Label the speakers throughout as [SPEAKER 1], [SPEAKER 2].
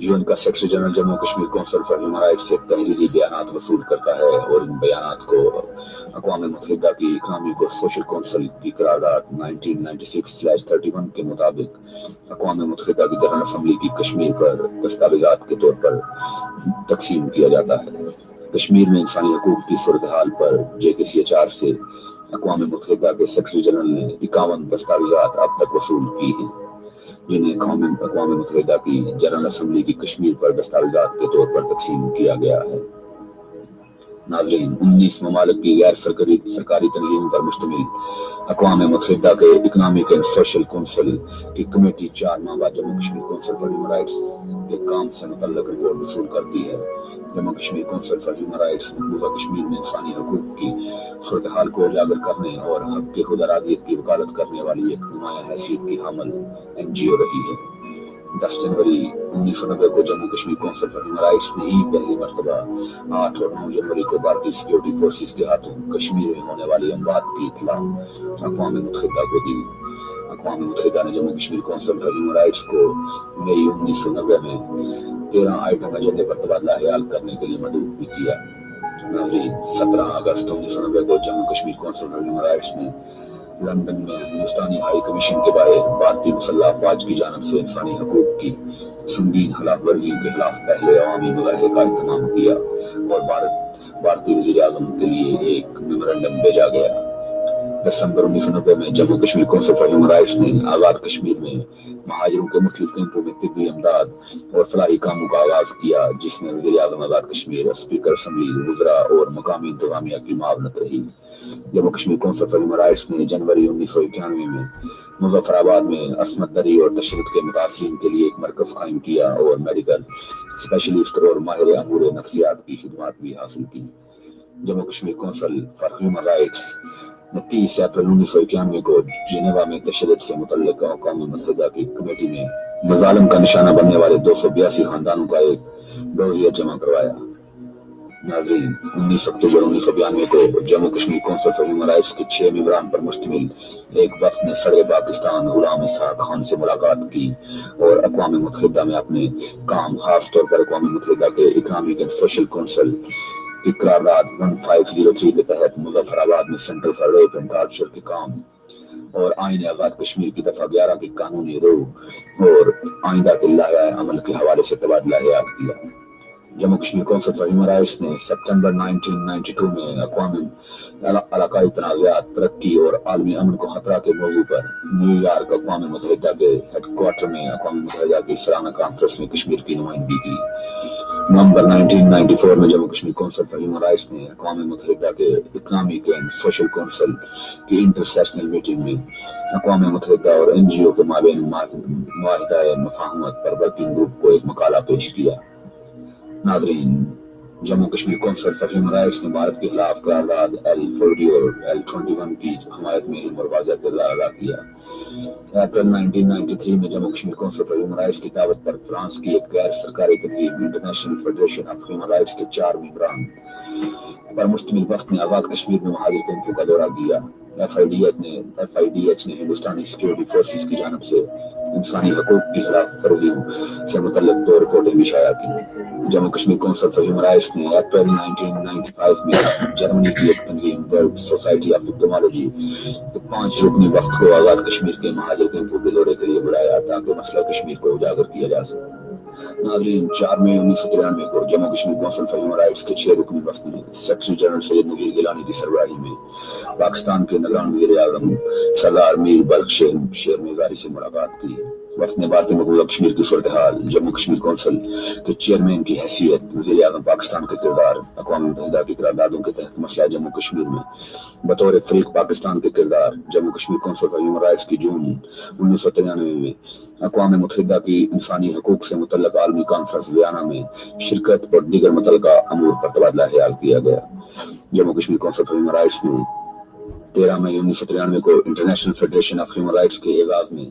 [SPEAKER 1] UN کا secretary general Jammu Kashmir council for human rights سے تحریری بیانات وصول کرتا ہے اور ان بیانات کو اقوام متحدہ کی اکنامک اور سوشل کونسل کی قرارداد 1996/31 کے مطابق اقوام متحدہ کی جنرل اسمبلی کی کشمیر پر دستاویزات کے طور پر تقسیم کیا جاتا ہے۔ کشمیر میں انسانی حقوق کی صورتحال پر JKCHR سے اقوام متحدہ کے سیکرٹری جنرل نے 51 دستاویزات اب تک وصول کی ہیں، جنہیں اقوام متحدہ کی جنرل اسمبلی کی کشمیر پر دستاویزات کے طور پر تقسیم کیا گیا ہے۔ ناظرین، 19 ممالک کی غیر سرکاری تنظیم پر مشتمل اقوام متحدہ کے اکنامک اینڈ سوشل کونسل کی کمیٹی 4 ماہ بعد Jammu Kashmir council for human rights کے کام سے متعلق رپورٹ وصول کرتی ہے۔ Jammu Kashmir council for human rights مقبوضہ کشمیر میں انسانی حقوق کی صورتحال کو اجاگر کرنے اور حق کی خود ارادیت کی وکالت کرنے والی ایک نمایاں حیثیت کی حامل NGO رہی ہے۔ 10 جنوری 1990 کو Jammu Kashmir council for human rights نے ہی پہلی مرتبہ 8 اور 9 جنوری کو بھارتی سیکیورٹی فورسز کے ہاتھوں کشمیر میں ہونے والی اموات کی اطلاع اقوام متحدہ کو دی۔ اقوام متحدہ نے Jammu Kashmir council for human rights کو مئی 1990 میں 13 آئٹم ایجنڈے پر تبادلہ خیال کرنے کے لیے مدعو بھی کیا۔ ناظرین، 17 اگست 1990 کو Jammu Kashmir council for human rights نے لندن میں ہندوستانی ہائی کمیشن کے باہر بھارتی مسلح افواج کی جانب سے انسانی حقوق کی سنگین خلاف ورزی کے خلاف پہلے عوامی مظاہرے کا اہتمام کیا اور بھارتی وزیر اعظم کے لیے ایک میمورنڈم بھیجا گیا۔ دسمبر 1990 میں Jammu Kashmir council for human rights نے آزاد کشمیر میں مہاجروں کے مختلف کیمپوں میں طبی امداد اور فلاحی کاموں کا آغاز کیا، جس میں وزیر اعظم آزاد کشمیر، اسپیکر اسمبلی، وزراء اور مقامی انتظامیہ کی معاونت رہی۔ Jammu Kashmir council for human rights نے جنوری 1991 میں مظفر آباد میں عصمت دری اور تشدد کے متاثرین کے لیے ایک مرکز قائم کیا اور میڈیکل اسپیشلسٹ اور ماہر امور نفسیات کی خدمات بھی حاصل کی۔ Jammu Kashmir council for human rights نے 30 اپریل 1991 کو جنیوا میں تشدد سے متعلق اقوام متحدہ کی کمیٹی میں مظالم کا نشانہ بننے والے 282 خاندانوں کا ایک ڈوزیہ جمع کروایا۔ ناظرین، 19 اکتوبر 1992 کو Jammu Kashmir council for human rights کے 6 ممبران پر مشتمل ایک وفد نے صدر پاکستان غلام اسحاق خان سے ملاقات کی اور اقوام متحدہ میں اپنے کام، خاص طور پر اقوام متحدہ کے اکنامک اینڈ سوشل کونسل کی قرارداد 1503 کے تحت مظفر آباد میں centre for rape and torture کے کام اور آئین آزاد کشمیر کی دفعہ 11 کی قانونی رو اور آئندہ کے لائحہ عمل کے حوالے سے تبادلہ خیال کیا۔ Jammu Kashmir council for human rights نے سپتمبر 1992 میں اقوام علاقائی تنازعات، ترقی اور عالمی امن کو خطرہ کے موضوع پر نیو یارک اقوام متحدہ کے ہیڈ کوارٹر میں اقوام متحدہ کی سالانہ کانفرنس میں کشمیر کی نمائندگی کی۔ نومبر 1994 میں Jammu Kashmir council for human rights نے اقوام متحدہ کے اکنامک اینڈ سوشل کونسل کی انٹر سیشنل میٹنگ میں اقوام متحدہ اور NGO کے مابین معاہدہ مفاہمت پر ورکنگ گروپ کو ایک مقالہ پیش کیا۔ ناظرین، Jammu Kashmir council for human rights نے بھارت کے خلاف قرارداد L40 اور L21 کی حمایت میں اہم اور واضح کردار ادا کیا۔ اپریل 1993 میں Jammu Kashmir council for human rights کی دعوت پر فرانس کی ایک غیر سرکاری تنظیم international federation of human rights کے 4 ممبران پر مشتمل وفد نے آزاد کشمیر میں مہاجر کیمپوں کا دورہ کیا۔ FIDH نے ہندوستانی سیکیورٹی فورسز کی جانب سے انسانی حقوق کی خلاف ورزیوں سے متعلق 2 رپورٹیں بھی شائع کی۔ Jammu Kashmir council for human rights نے اپریل 1995 میں جرمنی کی ایک تنظیم ورلڈ سوسائٹی آف وکٹمالوجی کے 5 رکنی وفد کو آزاد کشمیر کے مہاجر کیمپوں کے دورے کے لیے بلایا تاکہ مسئلہ کشمیر کو اجاگر کیا جا سکے۔ ناظرین، 4 مئی 1993 کو Jammu Kashmir council for human rights کے 6 رکنی وفد نے سیکرٹری جنرل سید نذیر گیلانی کی سربراہی میں پاکستان کے نگران وزیر اعظم سردار میر بلخ شیر میزاری سے ملاقات کی۔ وفد نے بھارتی مقبوضہ کشمیر کی صورتحال، جموں کشمیر کونسل کے چیئرمین کی حیثیت، وزیر اعظم پاکستان کے کردار، اقوام متحدہ کی قراردادوں کے تحت مسئلہ جموں کشمیر میں بطور فریق پاکستان کے کردار، Jammu Kashmir council for human rights کی جون 1993 میں اقوام متحدہ کی انسانی حقوق سے متعلق عالمی کانفرنس ویانا میں شرکت اور دیگر متعلقہ امور پر تبادلہ خیال کیا گیا۔ Jammu Kashmir council for human rights نے 13 مئی 1993 کو international federation of human rights کے اعزاز میں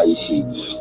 [SPEAKER 1] IEC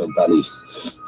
[SPEAKER 1] 45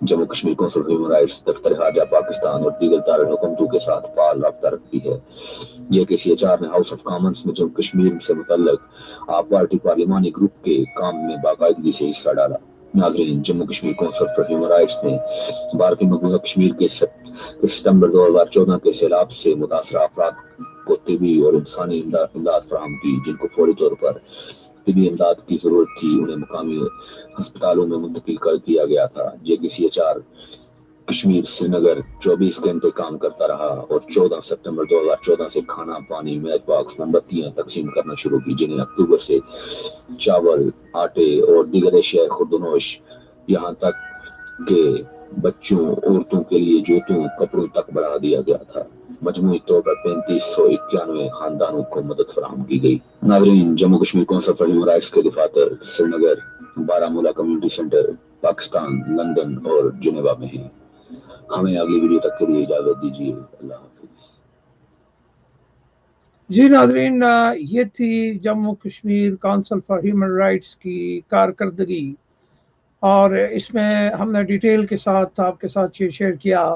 [SPEAKER 1] Jammu Kashmir council of human rights دفتر خارجہ پاکستان اور دیگر دارالحکومتوں کے ساتھ فعال رابطہ رکھتی ہے۔ JKCHR نے ہاؤس آف کامنز میں جموں کشمیر سے متعلق آپ پارٹی پارلیمانی گروپ کے کام میں باقاعدگی سے حصہ ڈالا۔ ناظرین، Jammu Kashmir council for human rights نے بھارتی مقبوضہ کشمیر کے ستمبر 2014 کے سیلاب سے متاثرہ افراد کو طبی اور انسانی امداد فراہم کی، جن کو فوری طور پر طبی امداد کی ضرورت تھی انہیں مقامی ہسپتالوں میں منتقل کر دیا گیا تھا۔ JKCHR کشمیر سری نگر 24 گھنٹے کام کرتا رہا اور 14 ستمبر 2014 سے کھانا، پانی، میچ باکس، موم بتیاں تقسیم کرنا شروع کی، جنہیں اکتوبر سے چاول، آٹے اور دیگر اشیاء خوردنوش، یہاں تک کہ بچوں، عورتوں کے لیے جوتوں، کپڑوں تک بڑھا دیا گیا تھا۔ مجموعی طور پر 3591 خاندانوں کو مدد فراہم کی گئی۔ ناظرین، Jammu Kashmir council for human rights کے دفاتر Srinagar, Baramulla community centre, Pakistan, London اور جنیوا میں ہیں۔ ہمیں اگلی ویڈیو تک کے لیے اجازت دیجیے۔ اللہ حافظ۔
[SPEAKER 2] جی ناظرین، یہ تھی Jammu Kashmir council for human rights کی کارکردگی، اور اس میں ہم نے ڈیٹیل کے ساتھ آپ کے ساتھ یہ شیئر کیا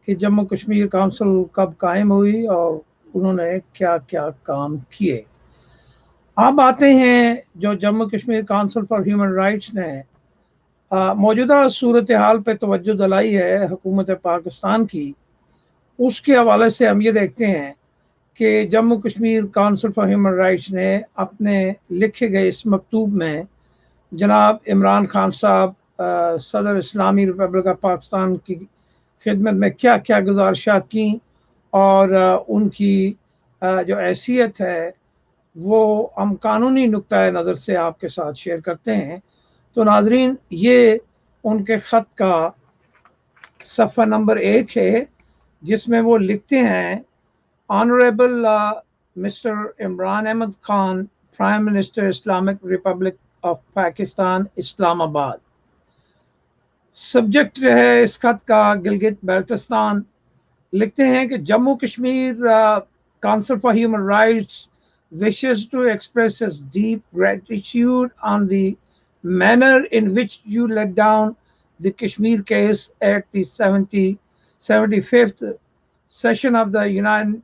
[SPEAKER 2] کہ جموں کشمیر کونسل کب قائم ہوئی اور انہوں نے کیا کیا کام کیے۔ اب آتے ہیں جو Jammu Kashmir council for human rights نے موجودہ صورتحال پہ توجہ دلائی ہے حکومت پاکستان کی، اس کے حوالے سے ہم یہ دیکھتے ہیں کہ Jammu Kashmir council for human rights نے اپنے لکھے گئے اس مکتوب میں جناب عمران خان صاحب صدر اسلامی ریپبلک آف پاکستان کی خدمت میں کیا کیا گزارشات کیں، اور ان کی جو حیثیت ہے وہ ہم قانونی نقطۂ نظر سے آپ کے ساتھ شیئر کرتے ہیں۔ تو ناظرین، یہ ان کے خط کا صفحہ نمبر 1 ہے، جس میں وہ لکھتے ہیں: honourable mister Imran Ahmed Khan, prime minister Islamic republic of Pakistan, Islamabad. Subject ہے اس خط کا گلگت بلتستان۔ لکھتے ہیں کہ Jammu Kashmir council for human rights wishes to express its deep gratitude on the manner in which you let down the Kashmir case at the 75th session of the United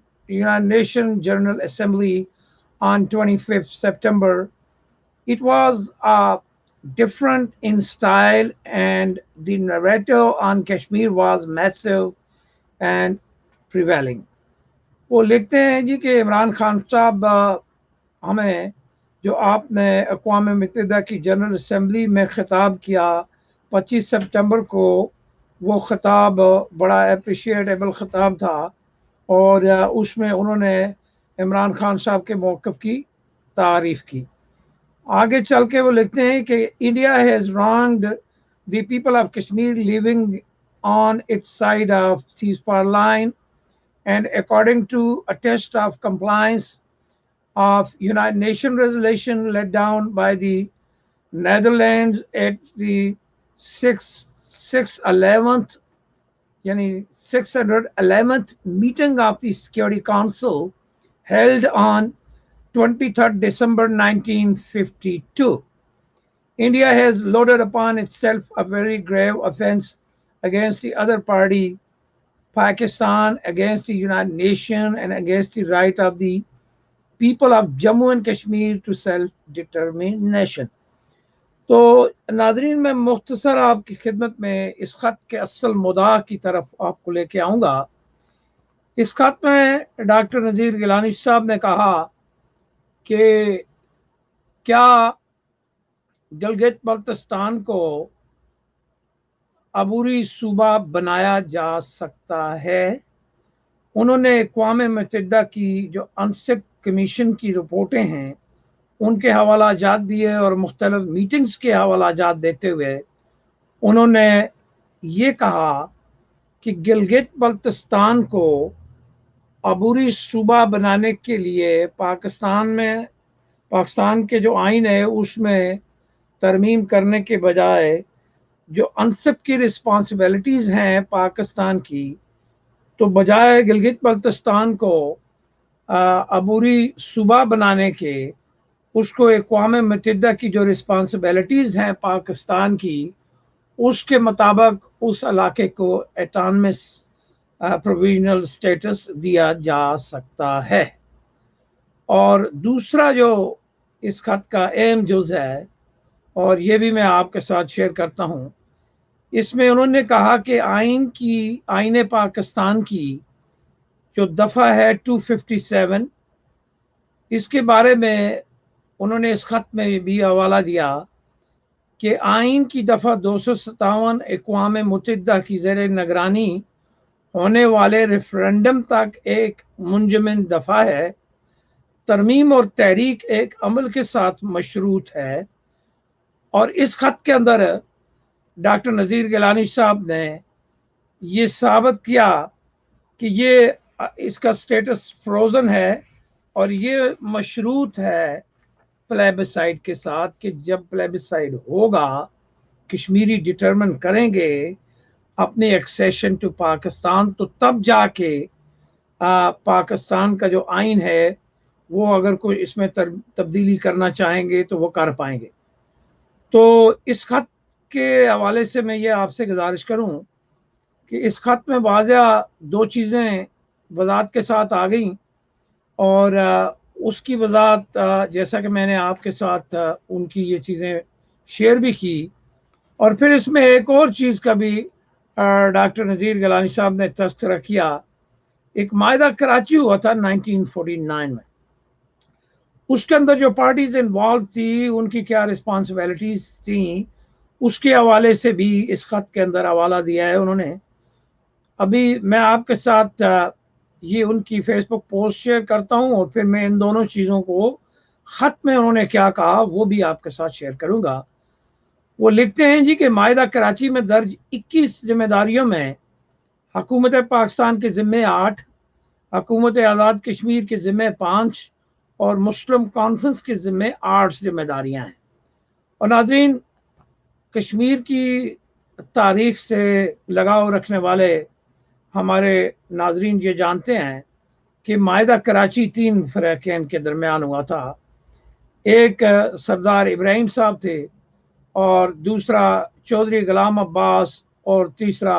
[SPEAKER 2] Nations General Assembly on 25th September. It was different in style and the narrative on Kashmir was massive and prevailing. وہ لکھتے ہیں جی کہ عمران خان صاحب، ہمیں جو آپ نے اقوام متحدہ کی جنرل اسمبلی میں خطاب کیا 25 سپٹمبر کو، وہ خطاب بڑا اپریشیٹیبل خطاب تھا، اور اس میں انہوں نے عمران خان صاحب کے موقف کی تعریف کی۔ آگے چل کے وہ لکھتے ہیں کہ India has wronged the people of Kashmir living on its side of ceasefire line and according to a test of compliance of United Nations resolution laid down by the Netherlands at the 611th meeting of the Security Council held on 23rd December 1952. India has loaded upon itself a very grave offense against the other party, Pakistan, against the United Nations and against the right of the people of Jammu and Kashmir to self-determination. تو ناظرین، میں مختصر آپ کی خدمت میں اس خط کے اصل مدعا کی طرف آپ کو لے کے آؤں گا۔ اس خط میں ڈاکٹر نذیر گیلانی صاحب نے کہا کہ کیا گلگت بلتستان کو عبوری صوبہ بنایا جا سکتا ہے۔ انہوں نے اقوام متحدہ کی جو انسپ کمیشن کی رپورٹیں ہیں ان کے حوالہ جات دیے، اور مختلف میٹنگز کے حوالہ جات دیتے ہوئے انہوں نے یہ کہا کہ گلگت بلتستان کو عبوری صوبہ بنانے کے لیے پاکستان کے جو آئین ہے اس میں ترمیم کرنے کے بجائے جو انسپ کی رسپانسبلٹیز ہیں پاکستان کی، تو بجائے گلگت بلتستان کو عبوری صوبہ بنانے کے، اس کو اقوام متحدہ کی جو رسپانسبلٹیز ہیں پاکستان کی، اس کے مطابق اس علاقے کو ایٹانمس پروویژنل سٹیٹس دیا جا سکتا ہے۔ اور دوسرا جو اس خط کا اہم جز ہے، اور یہ بھی میں آپ کے ساتھ شیئر کرتا ہوں، اس میں انہوں نے کہا کہ آئین پاکستان کی جو دفعہ ہے 257، اس کے بارے میں انہوں نے اس خط میں بھی حوالہ دیا کہ آئین کی دفعہ 257 اقوام متحدہ کی زیر نگرانی ہونے والے ریفرنڈم تک ایک منجمد دفعہ ہے، ترمیم اور تحریک ایک عمل کے ساتھ مشروط ہے۔ اور اس خط کے اندر ڈاکٹر نذیر گیلانی صاحب نے یہ ثابت کیا کہ یہ اس کا سٹیٹس فروزن ہے اور یہ مشروط ہے پلیبسائڈ کے ساتھ، کہ جب پلیبسائڈ ہوگا، کشمیری ڈٹرمن کریں گے اپنی ایکسیشن ٹو پاکستان، تو تب جا کے پاکستان کا جو آئین ہے وہ اگر کوئی اس میں تبدیلی کرنا چاہیں گے تو وہ کر پائیں گے۔ تو اس خط کے حوالے سے میں یہ آپ سے گزارش کروں کہ اس خط میں واضح دو چیزیں وضاحت کے ساتھ آ گئیں، اور اس کی وضاحت جیسا کہ میں نے آپ کے ساتھ ان کی یہ چیزیں شیئر بھی کی، اور پھر اس میں ایک اور چیز کا بھی ڈاکٹر نذیر گیلانی صاحب نے تذکرہ کیا۔ ایک معاہدہ کراچی ہوا تھا 1949 میں، اس کے اندر جو پارٹیز انوالو تھی ان کی کیا رسپانسبلٹیز تھیں، اس کے حوالے سے بھی اس خط کے اندر حوالہ دیا ہے انہوں نے۔ ابھی میں آپ کے ساتھ یہ ان کی فیس بک پوسٹ شیئر کرتا ہوں، اور پھر میں ان دونوں چیزوں کو خط میں انہوں نے کیا کہا وہ بھی آپ کے ساتھ شیئر کروں گا۔ وہ لکھتے ہیں جی کہ معاہدہ کراچی میں درج 21 ذمہ داریوں میں حکومت پاکستان کے ذمے 8، حکومت آزاد کشمیر کے ذمے 5 اور مسلم کانفرنس کے ذمے 8 ذمہ داریاں ہیں۔ اور ناظرین، کشمیر کی تاریخ سے لگاؤ رکھنے والے ہمارے ناظرین یہ جانتے ہیں کہ معاہدہ کراچی 3 فریقین کے درمیان ہوا تھا۔ ایک سردار ابراہیم صاحب تھے، اور دوسرا چودھری غلام عباس، اور تیسرا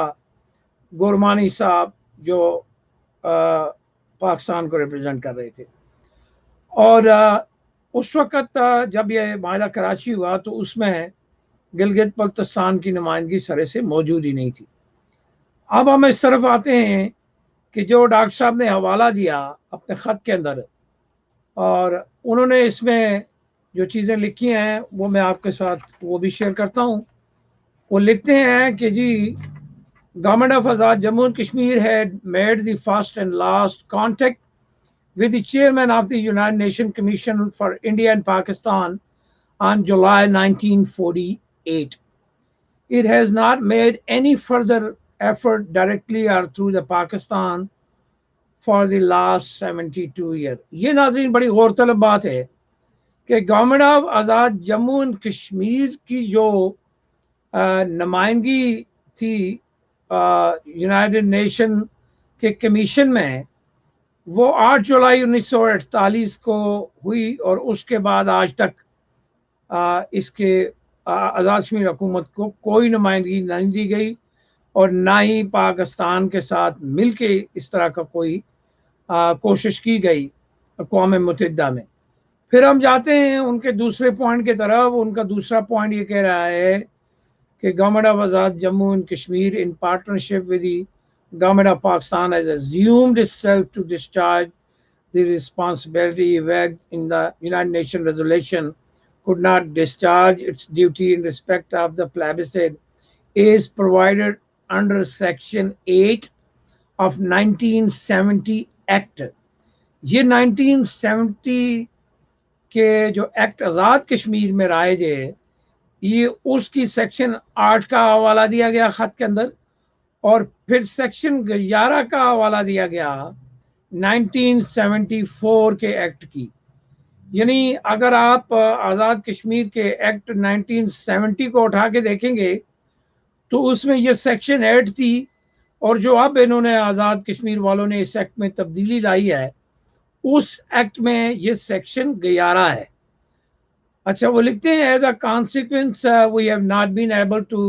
[SPEAKER 2] گورمانی صاحب جو پاکستان کو ریپرزینٹ کر رہے تھے۔ اور اس وقت جب یہ معاہدہ کراچی ہوا تو اس میں گلگت بلتستان کی نمائندگی سرے سے موجود ہی نہیں تھی۔ اب ہم اس طرف آتے ہیں کہ جو ڈاکٹر صاحب نے حوالہ دیا اپنے خط کے اندر، اور انہوں نے اس میں جو چیزیں لکھی ہیں وہ میں آپ کے ساتھ وہ بھی شیئر کرتا ہوں۔ وہ لکھتے ہیں کہ جی government of Azad Jammu and Kashmir had made the first and last contact with the chairman of the United Nations Commission for India and Pakistan on July 1948. It has not made any further effort directly or through the Pakistan for the last 72 years. یہ ناظرین بڑی غور طلب بات ہے کہ government of Azad Jammu and Kashmir کی جو نمائندگی تھی یونائٹڈ نیشن کے کمیشن میں، وہ 8 جولائی 1948 کو ہوئی، اور اس کے بعد آج تک اس کے آزاد کشمیر حکومت کو کوئی نمائندگی نہیں دی گئی، اور نہ ہی پاکستان کے ساتھ مل کے اس طرح کا کوئی کوشش کی گئی اقوام متحدہ میں۔ پھر ہم جاتے ہیں ان کے دوسرے پوائنٹ کی طرف۔ ان کا دوسرا پوائنٹ یہ کہہ رہا ہے کہ government of Azad Jammu and Kashmir in partnership with the government of Pakistan has assumed itself to discharge the responsibility evict in the United Nations resolution, could not discharge its duty in respect of the plebiscite is provided under section 8 of 1970 Act. یہ 1970 کے جو act Azad Kashmir میں رائج ہے، یہ اس کی section 8 کا حوالہ دیا گیا خط کے اندر، اور پھر سیکشن 11 کا حوالہ دیا گیا 1974 کے ایکٹ کی۔ یعنی اگر آپ آزاد کشمیر کے ایکٹ 1970 کو اٹھا کے دیکھیں گے تو اس میں یہ سیکشن 8 تھی، اور جو اب انہوں نے آزاد کشمیر والوں نے اس ایکٹ میں تبدیلی لائی ہے، اس ایکٹ میں یہ سیکشن 11 ہے۔ اچھا، وہ لکھتے ہیں as a consequence we have not been able to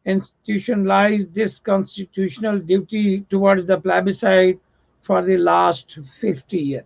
[SPEAKER 2] institutionalized this constitutional duty towards the plebiscite for the last 50 years.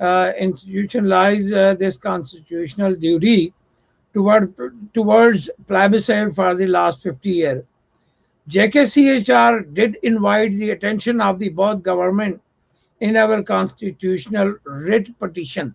[SPEAKER 2] institutionalize this constitutional duty towards plebiscite for the last 50 years. JKCHR did invite the attention of the both government in our constitutional writ petition.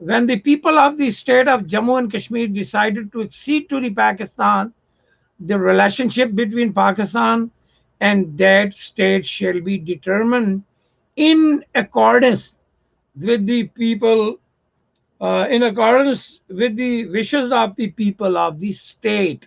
[SPEAKER 2] when the people of the state of Jammu and Kashmir decided to accede to the Pakistan, the relationship between Pakistan and that state shall be determined in accordance with the people, in accordance with the wishes of the people of the state.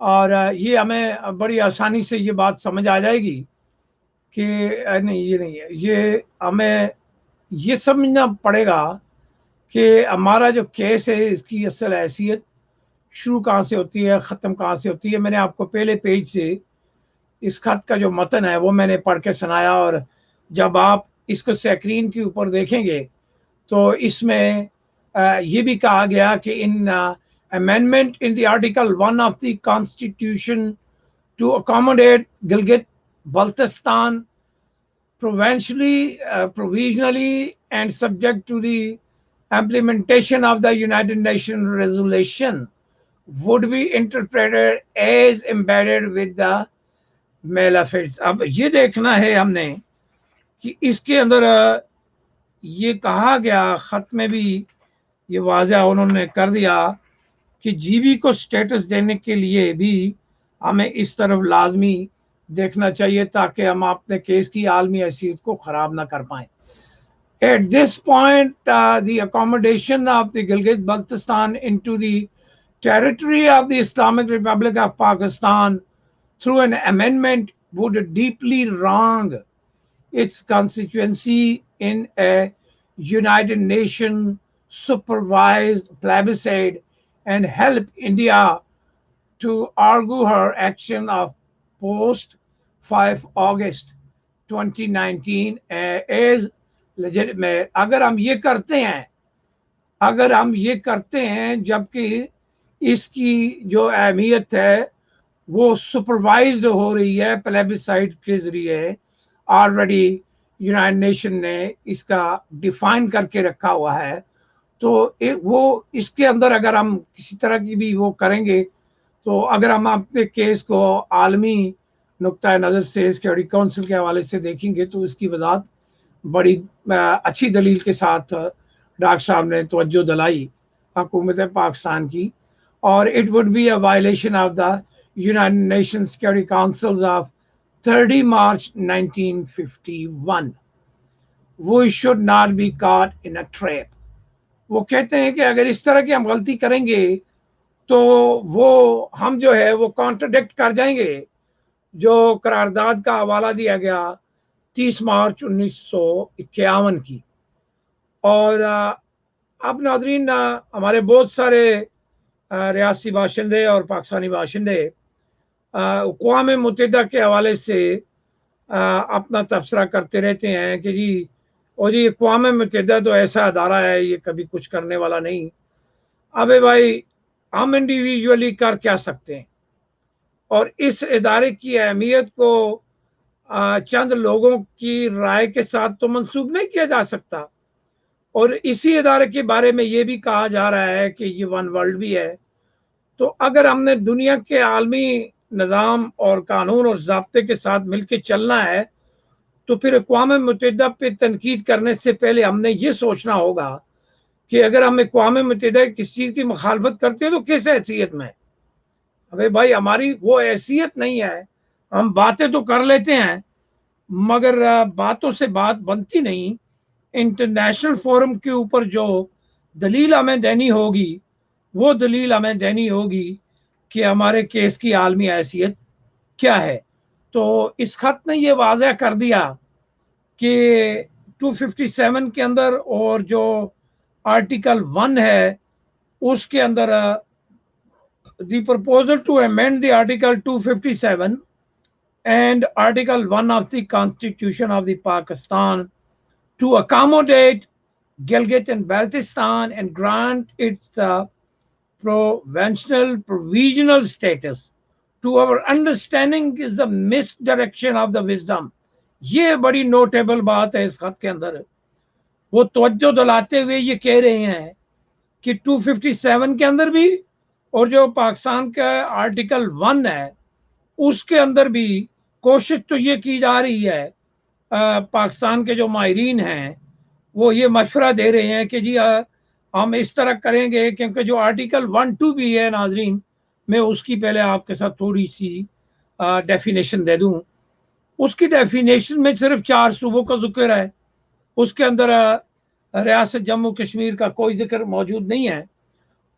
[SPEAKER 2] اور یہ ہمیں بڑی آسانی سے یہ بات سمجھ آ جائے گی کہ نہیں یہ نہیں ہے، یہ ہمیں یہ سمجھنا پڑے گا کہ ہمارا جو کیس ہے اس کی اصل حیثیت شروع کہاں سے ہوتی ہے، ختم کہاں سے ہوتی ہے۔ میں نے آپ کو پہلے پیج سے اس خط کا جو متن ہے وہ میں نے پڑھ کے سنایا، اور جب آپ اس کو سکرین کے اوپر دیکھیں گے تو اس میں یہ بھی کہا گیا کہ ان amendment in the article 1 of the constitution to accommodate Gilgit Baltistan provisionally and subject to the implementation of the United Nations resolution would be interpreted as embedded with the malafide۔ اب یہ دیکھنا ہے ہم نے کہ اس کے اندر یہ کہا گیا، خط میں بھی یہ واضح انہوں نے کر دیا کہ جی بی کو سٹیٹس دینے کے لیے بھی ہمیں اس طرف لازمی دیکھنا چاہیے تاکہ ہم اپنے کیس کی عالمی حیثیت کو خراب نہ کر پائیں۔ At this point, the accommodation of the Gilgit-Baltistan into the territory of the Islamic Republic of Pakistan through an amendment would deeply wrong its constituency in a United Nations supervised plebiscite and help India to argue her action of post 5 August 2019 as legitimate۔ اگر ہم یہ کرتے ہیں جبکہ اس کی جو اہمیت ہے وہ سپروائزڈ ہو رہی ہے پلیبسائٹ کے ذریعے، آلریڈی یونائٹڈ نیشن نے اس کا ڈیفائن کر کے رکھا ہوا ہے، تو وہ اس کے اندر اگر ہم کسی طرح کی بھی وہ کریں گے تو اگر ہم اپنے کیس کو عالمی نقطۂ نظر سے سیکورٹی کونسل کے حوالے سے دیکھیں گے تو اس کی وضاحت بڑی اچھی دلیل کے ساتھ ڈاکٹر صاحب نے توجہ دلائی حکومت پاکستان کی، اور it would be a violation of the United Nation Security Council of 30 March 1951۔ We should not be caught in a trap۔ وہ کہتے ہیں کہ اگر اس طرح کی ہم غلطی کریں گے تو وہ ہم جو ہے وہ کانٹرڈکٹ کر جائیں گے جو قرارداد کا حوالہ دیا گیا 30 مارچ 1951 کی۔ اور اب ناظرین، ہمارے بہت سارے ریاستی باشندے اور پاکستانی باشندے اقوام متحدہ کے حوالے سے اپنا تبصرہ کرتے رہتے ہیں کہ جی اقوام متحدہ تو ایسا ادارہ ہے یہ کبھی کچھ کرنے والا نہیں۔ ابے بھائی، ہم انڈیویجولی کر کیا سکتے ہیں، اور اس ادارے کی اہمیت کو چند لوگوں کی رائے کے ساتھ تو منسوب نہیں کیا جا سکتا۔ اور اسی ادارے کے بارے میں یہ بھی کہا جا رہا ہے کہ یہ ون ورلڈ بھی ہے۔ تو اگر ہم نے دنیا کے عالمی نظام اور قانون اور ضابطے کے ساتھ مل کے چلنا ہے تو پھر اقوام متحدہ پہ تنقید کرنے سے پہلے ہم نے یہ سوچنا ہوگا کہ اگر ہم اقوام متحدہ کس چیز کی مخالفت کرتے ہیں تو کس حیثیت میں۔ ابے بھائی، ہماری وہ حیثیت نہیں ہے، ہم باتیں تو کر لیتے ہیں مگر باتوں سے بات بنتی نہیں۔ انٹرنیشنل فورم کے اوپر جو دلیل ہمیں دینی ہوگی وہ دلیل ہمیں دینی ہوگی کہ ہمارے کیس کی عالمی حیثیت کیا ہے۔ تو اس خط نے یہ واضح کر دیا کہ 257 کے اندر اور جو آرٹیکل 1 ہے اس کے اندر the proposal to amend the article 257 and article 1 of the constitution of the Pakistan to accommodate Gilgit and Baltistan and grant its provisional status to our understanding is the misdirection of the wisdom۔ یہ بڑی notable بات ہے اس خط کے اندر۔ وہ توجہ دلاتے ہوئے یہ کہہ رہے ہیں کہ 257 کے اندر بھی اور جو پاکستان کا آرٹیکل 1 ہے اس کے اندر بھی کوشش تو یہ کی جا رہی ہے، پاکستان کے جو ماہرین ہیں وہ یہ مشورہ دے رہے ہیں کہ جی ہم اس طرح کریں گے، کیونکہ جو آرٹیکل 1-2 بھی ہے ناظرین، میں اس کی پہلے آپ کے ساتھ تھوڑی سی ڈیفینیشن دے دوں۔ اس کی ڈیفینیشن میں صرف 4 صوبوں کا ذکر ہے، اس کے اندر ریاست جموں کشمیر کا کوئی ذکر موجود نہیں ہے۔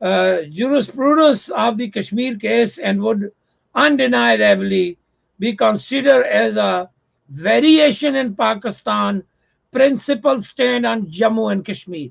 [SPEAKER 2] jurisprudence of the Kashmir case and would undeniably be considered as a variation in Pakistan principal stand on Jammu and Kashmir।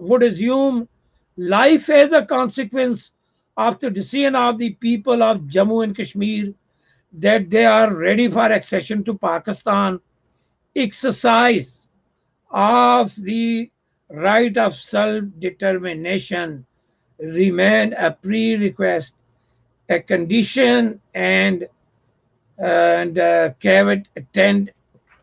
[SPEAKER 2] would assume life as a consequence of the decision of the people of Jammu and Kashmir that they are ready for accession to Pakistan, exercise of the right of self-determination remain a prerequisite, a condition and caveat attend।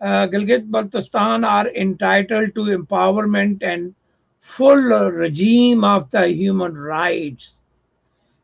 [SPEAKER 2] Gilgit Baltistan are entitled to empowerment and full regime of the human rights।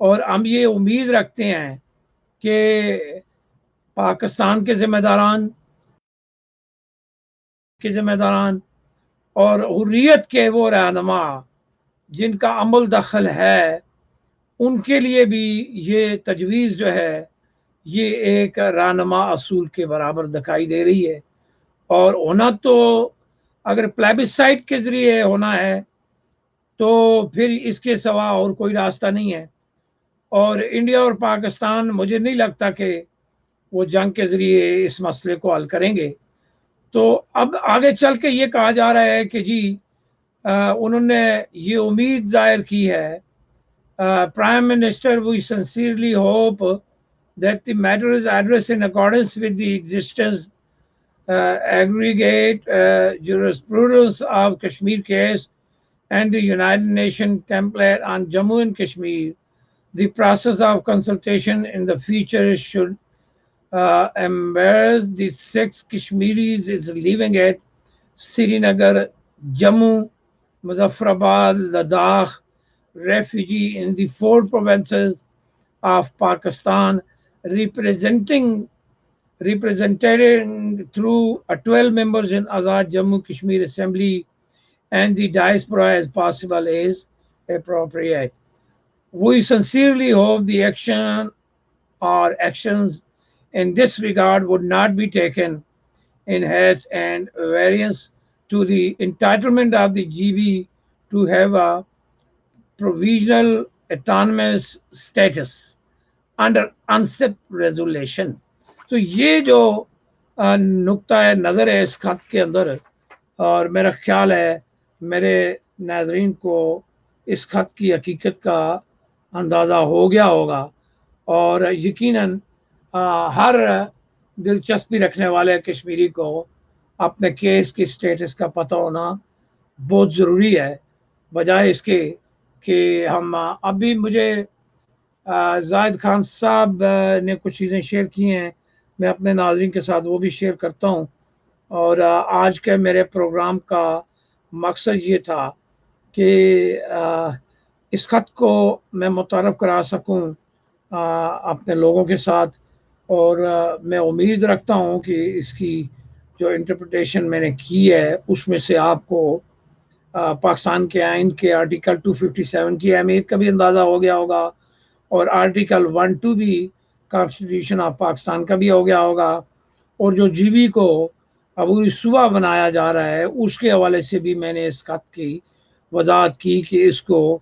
[SPEAKER 2] اور ہم یہ امید رکھتے ہیں کہ پاکستان کے ذمہ داران اور حریت کے وہ رہنما جن کا عمل دخل ہے ان کے لیے بھی یہ تجویز جو ہے یہ ایک رہنما اصول کے برابر دکھائی دے رہی ہے، اور ہونا تو اگر پلیبسائٹ کے ذریعے ہونا ہے تو پھر اس کے سوا اور کوئی راستہ نہیں ہے، اور انڈیا اور پاکستان مجھے نہیں لگتا کہ وہ جنگ کے ذریعے اس مسئلے کو حل کریں گے۔ تو اب آگے چل کے یہ کہا جا رہا ہے کہ جی انہوں نے یہ امید ظاہر کی ہے، Prime Minister, we sincerely hope that the matter is addressed in accordance with the existence aggregate jurisprudence of Kashmir case and the United Nations template on Jammu and Kashmir. The process of consultation in the future should embrace the 6 Kashmiris is living at Srinagar, Jammu, Muzaffarabad, Ladakh, refugee in the 4 provinces of Pakistan, represented through 12 members in Azad Jammu Kashmir Assembly and the diaspora as possible is appropriate. We sincerely hope the action or actions in this regard would not be taken in haste and variance to the entitlement of the GB to have a provisional autonomous status under UNCIP resolution. تو یہ جو نقطہ نظر ہے اس خط کے اندر، اور میرا خیال ہے میرے ناظرین کو اس خط کی حقیقت کا اندازہ ہو گیا ہوگا، اور یقیناً ہر دلچسپی رکھنے والے کشمیری کو اپنے کیس کی سٹیٹس کا پتہ ہونا بہت ضروری ہے، بجائے اس کے کہ ہم ابھی مجھے زاہد خان صاحب نے کچھ چیزیں شیئر کی ہیں، میں اپنے ناظرین کے ساتھ وہ بھی شیئر کرتا ہوں۔ اور آج کے میرے پروگرام کا مقصد یہ تھا کہ اس خط کو میں متعارف کرا سکوں اپنے لوگوں کے ساتھ، اور میں امید رکھتا ہوں کہ اس کی جو انٹرپریٹیشن میں نے کی ہے اس میں سے آپ کو پاکستان کے آئین کے آرٹیکل 257 کی اہمیت کا بھی اندازہ ہو گیا ہوگا، اور آرٹیکل 12 بھی کانسٹیٹیوشن آف پاکستان کا بھی ہو گیا ہوگا، اور جو جی بی کو عبوری صوبہ بنایا جا رہا ہے اس کے حوالے سے بھی میں نے اس خط کی وضاحت کی کہ اس کو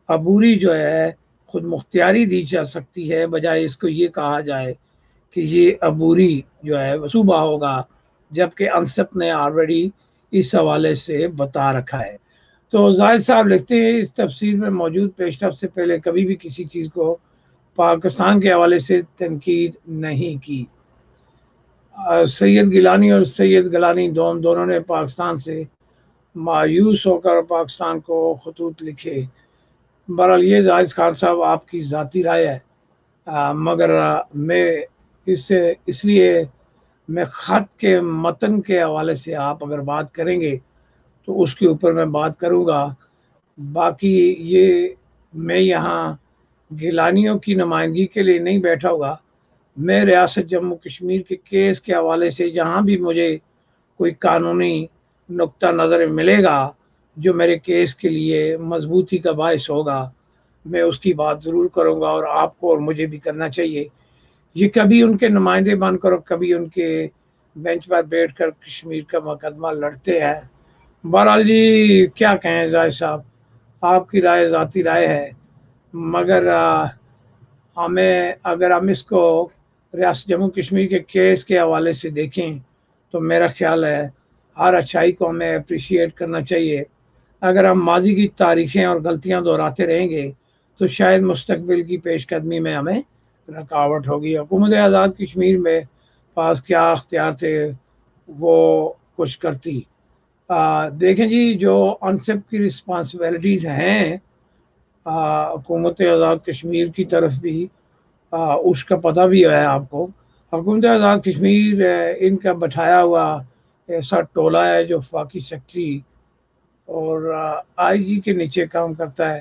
[SPEAKER 2] عبوری جو ہے خود مختاری دی جا سکتی ہے، بجائے اس کو یہ کہا جائے کہ یہ عبوری جو ہے صوبہ ہوگا، جبکہ انسپ نے آلریڈی اس حوالے سے بتا رکھا ہے۔ تو زاہد صاحب لکھتے ہیں اس تفسیر میں موجود پیشرفت سے پہلے کبھی بھی کسی چیز کو پاکستان کے حوالے سے تنقید نہیں کی۔ سید گیلانی اور سید گیلانی دونوں نے پاکستان سے مایوس ہو کر پاکستان کو خطوط لکھے۔ بہرحال یہ زاہد خان صاحب آپ کی ذاتی رائے ہے، مگر میں اس لیے میں خط کے متن کے حوالے سے آپ اگر بات کریں گے تو اس کے اوپر میں بات کروں گا۔ باقی یہ میں یہاں گیلانیوں کی نمائندگی کے لیے نہیں بیٹھا ہوگا، میں ریاست جموں کشمیر کے کیس کے حوالے سے جہاں بھی مجھے کوئی قانونی نقطہ نظر ملے گا جو میرے کیس کے لیے مضبوطی کا باعث ہوگا، میں اس کی بات ضرور کروں گا، اور آپ کو اور مجھے بھی کرنا چاہیے۔ یہ کبھی ان کے نمائندے بن کر اور کبھی ان کے بینچ پر بیٹھ کر کشمیر کا مقدمہ لڑتے ہیں۔ بہرحال جی کیا کہیں زاہد صاحب، آپ کی رائے ذاتی رائے ہے، مگر اگر ہم اس کو ریاست جموں کشمیر کے کیس کے حوالے سے دیکھیں تو میرا خیال ہے ہر اچھائی کو ہمیں اپریشیٹ کرنا چاہیے۔ اگر ہم ماضی کی تاریخیں اور غلطیاں دہراتے رہیں گے تو شاید مستقبل کی پیش قدمی میں ہمیں رکاوٹ ہوگی۔ حکومت آزاد کشمیر میں پاس کیا اختیار تھے وہ کچھ کرتی۔ دیکھیں جی جو انسپ کی رسپانسبلٹیز ہیں حکومت آزاد کشمیر کی طرف بھی اس کا پتہ بھی ہے آپ کو۔ حکومت آزاد کشمیر ان کا بٹھایا ہوا ایسا ٹولہ ہے جو وفاقی سیکرٹری اور آئی جی کے نیچے کام کرتا ہے،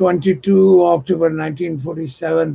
[SPEAKER 2] 22 October 1947.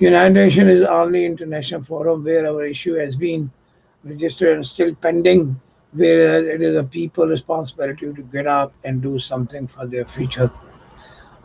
[SPEAKER 2] United Nations is only international forum where our issue has been registered and still pending, whereas it is a people responsibility to get up and do something for their future.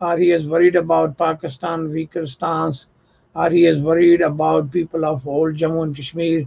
[SPEAKER 2] or he is worried about Pakistan weaker stance, or he is worried about people of old Jammu and Kashmir.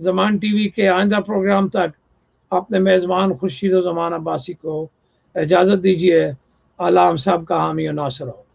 [SPEAKER 2] Zaman T V کے آئندہ programme تک اپنے میزبان خورشید و زمان عباسی کو اجازت دیجیے۔ اللہ ہم سب کا حامی و ناصر ہو۔